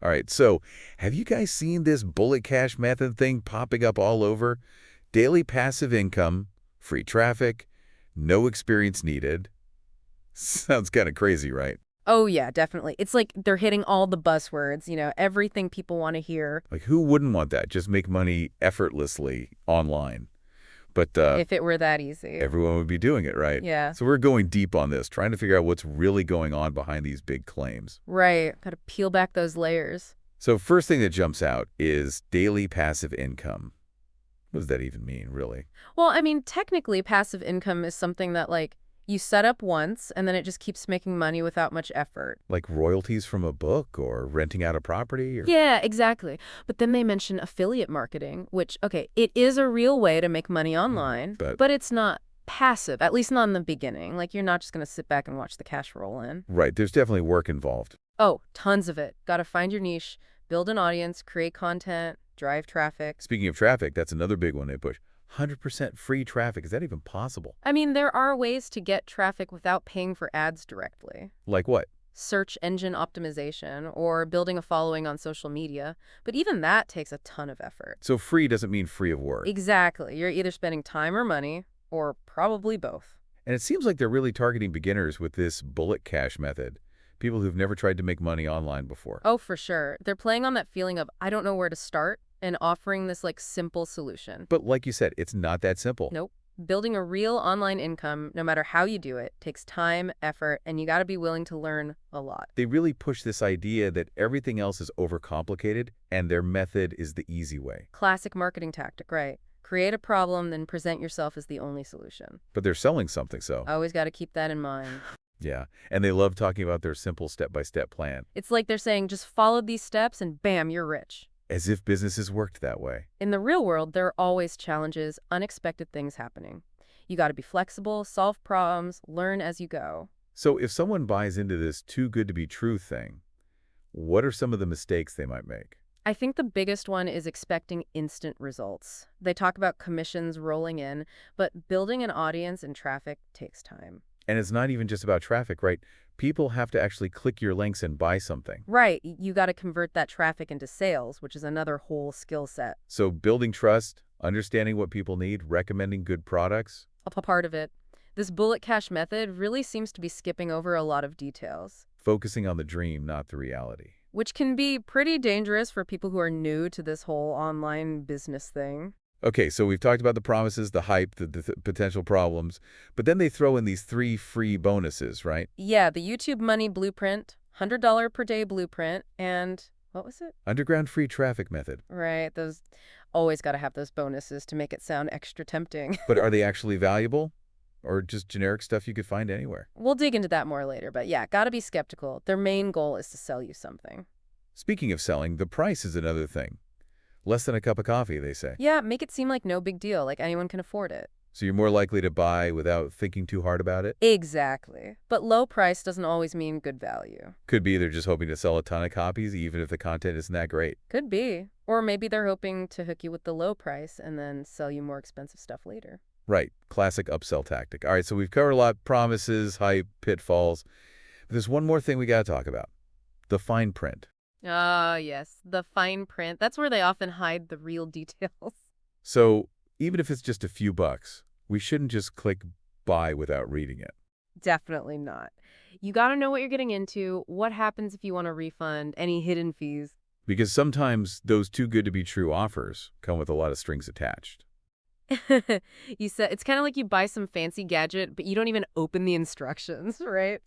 All right, so have you guys seen this bullet cash method thing popping up all over? Daily passive income, free traffic, no experience needed. Sounds kind of crazy, right? Oh, yeah, definitely. It's like they're hitting all the buzzwords, everything people want to hear. Like, who wouldn't want that? Just make money effortlessly online. But If it were that easy. everyone would be doing it, right? Yeah, So we're going deep on this, trying to figure out what's really going on behind these big claims. right. Got to peel back those layers. So first thing that jumps out is daily passive income. What does that even mean, really? Well, I mean, technically, passive income is something that, like, you set up once and then it just keeps making money without much effort. Like royalties from a book or renting out a property? Or Yeah, exactly. But then they mention affiliate marketing, which, okay, it is a real way to make money online, But, but it's not passive, at least not in the beginning. Like, you're not just going to sit back and watch the cash roll in. right, there's definitely work involved. Oh, tons of it. Got to find your niche, build an audience, create content, drive traffic. Speaking of traffic, that's another big one they push. 100% free traffic. Is that even possible? I mean, there are ways to get traffic without paying for ads directly. Like what? Search engine optimization or building a following on social media, but even that takes a ton of effort. So free doesn't mean free of work. Exactly. You're either spending time or money, or probably both. And it seems like they're really targeting beginners with this bullet cash method. People who've never tried to make money online before. Oh, for sure. They're playing on that feeling of, I don't know where to start, and offering this, like, simple solution. But like you said, it's not that simple. Nope. Building a real online income, no matter how you do it, takes time, effort, and you got to be willing to learn a lot. They really push this idea that everything else is overcomplicated and their method is the easy way. Classic marketing tactic, right? Create a problem, then present yourself as the only solution. But they're selling something, so. Always got to keep that in mind. Yeah. And they love talking about their simple step-by-step plan, It's like they're saying, just follow these steps and bam, you're rich. as if businesses worked that way. In the real world, there are always challenges, unexpected things happening. You got to be flexible, solve problems, learn as you go. So if someone buys into this too good to be true thing, what are some of the mistakes they might make? I think the biggest one is expecting instant results. They talk about commissions rolling in, but building an audience and traffic takes time. And it's not even just about traffic, right? People have to actually click your links and buy something. Right, you got to convert that traffic into sales, which is another whole skill set. So building trust, understanding what people need, recommending good products. A part of it. This bullet cash method really seems to be skipping over a lot of details, Focusing on the dream, not the reality. which can be pretty dangerous for people who are new to this whole online business thing. Okay, so we've talked about the promises, the hype, the potential problems, but then they throw in these 3 free bonuses, right? Yeah, the YouTube Money Blueprint, $100 per day blueprint, and what was it? Underground free traffic method. Right, those always got to have those bonuses to make it sound extra tempting. But are they actually valuable? Or just generic stuff you could find anywhere? We'll dig into that more later, but yeah, got to be skeptical. Their main goal is to sell you something. Speaking of selling, the price is another thing. Less than a cup of coffee, they say. Yeah, make it seem like no big deal, like anyone can afford it. So you're more likely to buy without thinking too hard about it? Exactly. But low price doesn't always mean good value. Could be they're just hoping to sell a ton of copies, even if the content isn't that great. Could be. Or maybe they're hoping to hook you with the low price and then sell you more expensive stuff later. Right. Classic upsell tactic. All right, so we've covered a lot. Promises, hype, pitfalls. But there's one more thing we got to talk about. The fine print. Ah, yes, the fine print. That's where they often hide the real details. So even if it's just a few bucks, we shouldn't just click buy without reading it. Definitely not. You got to know what you're getting into, what happens if you want a refund, any hidden fees. Because sometimes those too good to be true offers come with a lot of strings attached. You said it's kind of like you buy some fancy gadget, but you don't even open the instructions, right?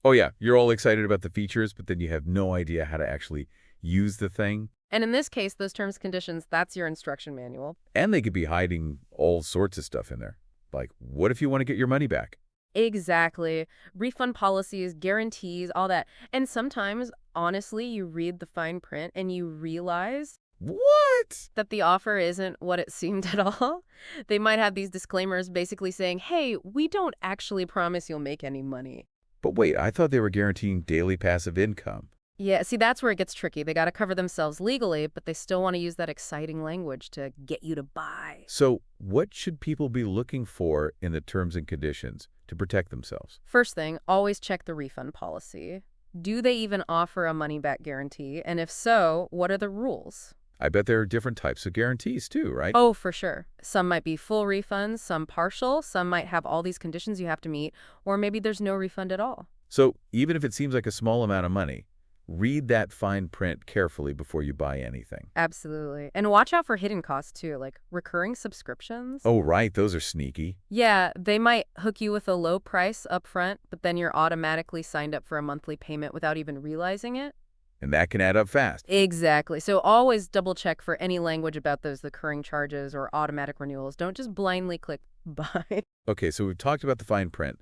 Oh yeah, you're all excited about the features, but then you have no idea how to actually use the thing. And in this case, those terms and conditions, that's your instruction manual. And they could be hiding all sorts of stuff in there. Like, what if you want to get your money back? Exactly. Refund policies, guarantees, all that. And sometimes, honestly, you read the fine print and you realize What? that the offer isn't what it seemed at all. They might have these disclaimers basically saying, hey, we don't actually promise you'll make any money. But wait, I thought they were guaranteeing daily passive income. Yeah, see, that's where it gets tricky. They got to cover themselves legally, but they still want to use that exciting language to get you to buy. So what should people be looking for in the terms and conditions to protect themselves? First thing, always check the refund policy. Do they even offer a money-back guarantee? And if so, what are the rules? I bet there are different types of guarantees too, right? Oh, for sure. Some might be full refunds, some partial, some might have all these conditions you have to meet, or maybe there's no refund at all. So even if it seems like a small amount of money, read that fine print carefully before you buy anything. Absolutely. And watch out for hidden costs too, like recurring subscriptions. Oh, right, those are sneaky. Yeah, they might hook you with a low price up front, but then you're automatically signed up for a monthly payment without even realizing it. And that can add up fast. Exactly. So always double check for any language about those recurring charges or automatic renewals. Don't just blindly click buy. Okay, so we've talked about the fine print,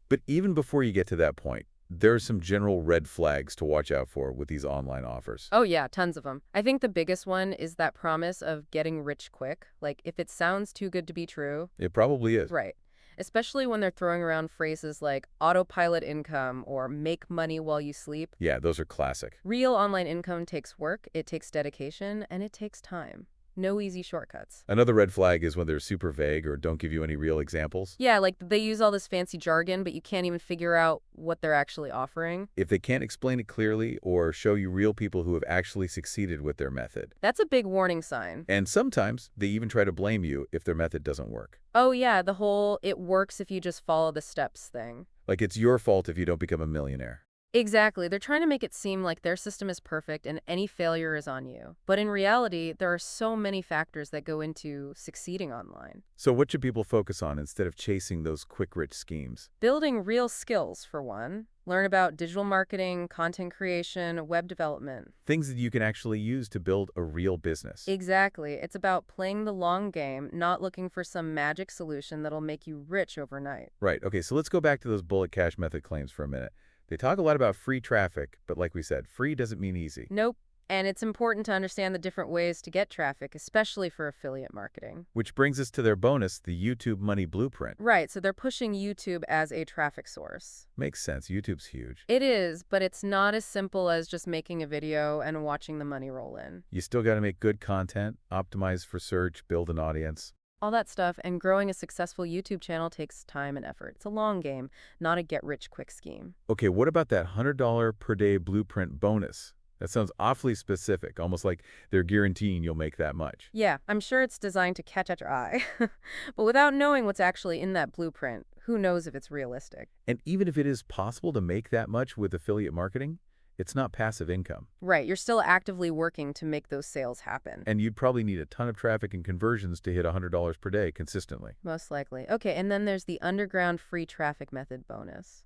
but even before you get to that point, there are some general red flags to watch out for with these online offers. Oh, yeah, tons of them. I think the biggest one is that promise of getting rich quick. Like, if it sounds too good to be true, It probably is. right. Especially when they're throwing around phrases like autopilot income or make money while you sleep. Yeah, those are classic. Real online income takes work, it takes dedication, and it takes time. No easy shortcuts. Another red flag is when they're super vague or don't give you any real examples. Yeah, like they use all this fancy jargon, but you can't even figure out what they're actually offering. If they can't explain it clearly or show you real people who have actually succeeded with their method. That's a big warning sign. And sometimes they even try to blame you if their method doesn't work. Oh, yeah, the whole "it works if you just follow the steps" thing. Like it's your fault if you don't become a millionaire. Exactly. They're trying to make it seem like their system is perfect and any failure is on you. But in reality, there are so many factors that go into succeeding online. So what should people focus on instead of chasing those quick rich schemes? Building real skills, for one. Learn about digital marketing, content creation, web development. Things that you can actually use to build a real business. Exactly. It's about playing the long game, not looking for some magic solution that'll make you rich overnight. Right. Okay, so let's go back to those bullet cash method claims for a minute. They talk a lot about free traffic, but like we said, free doesn't mean easy. Nope. And it's important to understand the different ways to get traffic, especially for affiliate marketing. Which brings us to their bonus, the YouTube Money Blueprint. Right, so they're pushing YouTube as a traffic source. Makes sense. YouTube's huge. It is, but it's not as simple as just making a video and watching the money roll in. You still got to make good content, optimize for search, build an audience. All that stuff, and growing a successful YouTube channel takes time and effort. It's a long game, not a get-rich-quick scheme. Okay, what about that $100 per day blueprint bonus? That sounds awfully specific, almost like they're guaranteeing you'll make that much. Yeah, I'm sure it's designed to catch at your eye. But without knowing what's actually in that blueprint, who knows if it's realistic? And even if it is possible to make that much with affiliate marketing, it's not passive income. Right, you're still actively working to make those sales happen. And you'd probably need a ton of traffic and conversions to hit $100 per day consistently. Most likely. Okay, and then there's the underground free traffic method bonus.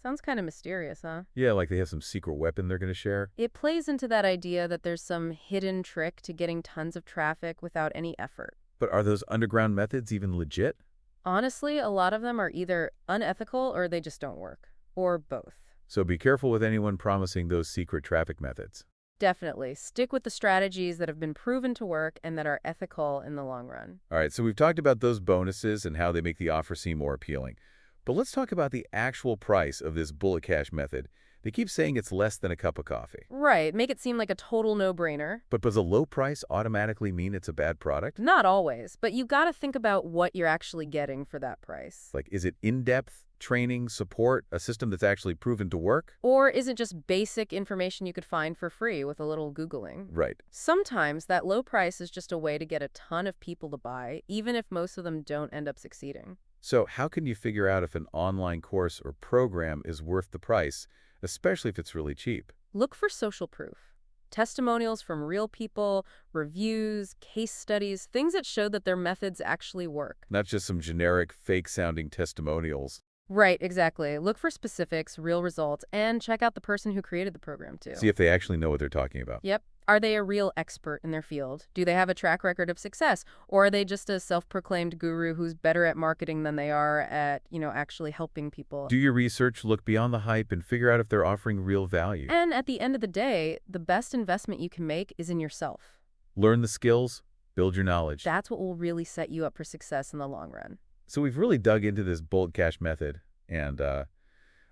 Sounds kind of mysterious, huh? Yeah, like they have some secret weapon they're going to share. It plays into that idea that there's some hidden trick to getting tons of traffic without any effort. But are those underground methods even legit? Honestly, a lot of them are either unethical or they just don't work. Or both. So be careful with anyone promising those secret traffic methods. Definitely. Stick with the strategies that have been proven to work and that are ethical in the long run. All right, so we've talked about those bonuses and how they make the offer seem more appealing. But let's talk about the actual price of this bullet cash method. They keep saying it's less than a cup of coffee. Right. Make it seem like a total no-brainer. But does a low price automatically mean it's a bad product? Not always, but you gotta think about what you're actually getting for that price. Like, is it in-depth training, support, a system that's actually proven to work? Or is it just basic information you could find for free with a little Googling? Right. Sometimes that low price is just a way to get a ton of people to buy, even if most of them don't end up succeeding. So how can you figure out if an online course or program is worth the price, especially if it's really cheap? Look for social proof. Testimonials from real people, reviews, case studies, things that show that their methods actually work. Not just some generic, fake-sounding testimonials. Right, exactly. Look for specifics, real results, and check out the person who created the program, too. See if they actually know what they're talking about. Yep. Are they a real expert in their field? Do they have a track record of success? Or are they just a self-proclaimed guru who's better at marketing than they are at, actually helping people? Do your research, look beyond the hype, and figure out if they're offering real value. And at the end of the day, the best investment you can make is in yourself. Learn the skills, build your knowledge. That's what will really set you up for success in the long run. So we've really dug into this bullet cash method, and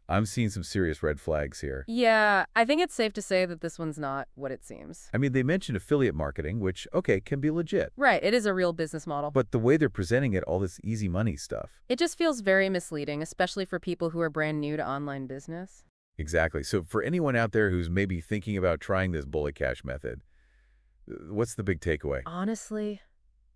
I'm seeing some serious red flags here. Yeah, I think it's safe to say that this one's not what it seems. I mean, they mentioned affiliate marketing, which, okay, can be legit. Right, it is a real business model. But the way they're presenting it, all this easy money stuff. It just feels very misleading, especially for people who are brand new to online business. Exactly. So for anyone out there who's maybe thinking about trying this bullet cash method, what's the big takeaway? Honestly,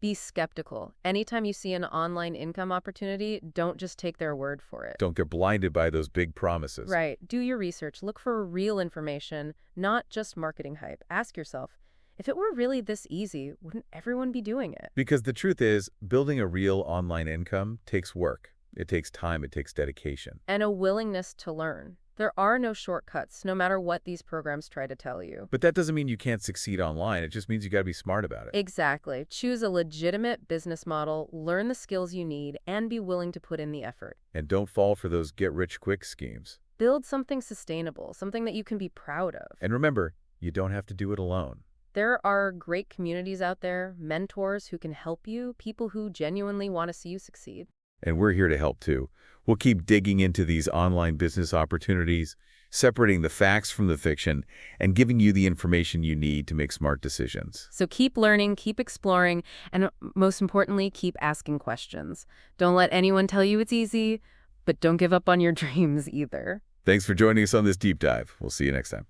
be skeptical. Anytime you see an online income opportunity, don't just take their word for it. Don't get blinded by those big promises. Right. Do your research. Look for real information, not just marketing hype. Ask yourself, if it were really this easy, wouldn't everyone be doing it? Because the truth is, building a real online income takes work. It takes time. It takes dedication. And a willingness to learn. There are no shortcuts, no matter what these programs try to tell you. But that doesn't mean you can't succeed online. It just means you got to be smart about it. Exactly. Choose a legitimate business model, learn the skills you need, and be willing to put in the effort. And don't fall for those get-rich-quick schemes. Build something sustainable, something that you can be proud of. And remember, you don't have to do it alone. There are great communities out there, mentors who can help you, people who genuinely want to see you succeed. And we're here to help too. We'll keep digging into these online business opportunities, separating the facts from the fiction, and giving you the information you need to make smart decisions. So keep learning, keep exploring, and most importantly, keep asking questions. Don't let anyone tell you it's easy, but don't give up on your dreams either. Thanks for joining us on this deep dive. We'll see you next time.